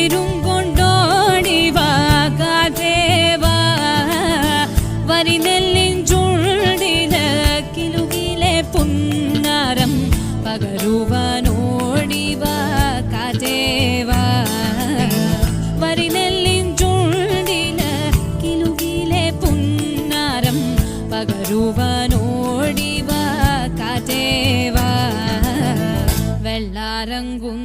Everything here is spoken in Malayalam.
കുളിരും കൊണ്ടോടിവാ കാറ്റേവാ വരിനെല്ലിൻ ചുണ്ടില കിലുകിലെ പുന്നാരം പകരുവാനോടിവാ കാറ്റേവാ വരിനെല്ലിൻ ചുണ്ടില കിലുകിലെ പുന്നാരം പകരുവാനോടിവാ കാറ്റേവാ വെള്ളാരങ്കും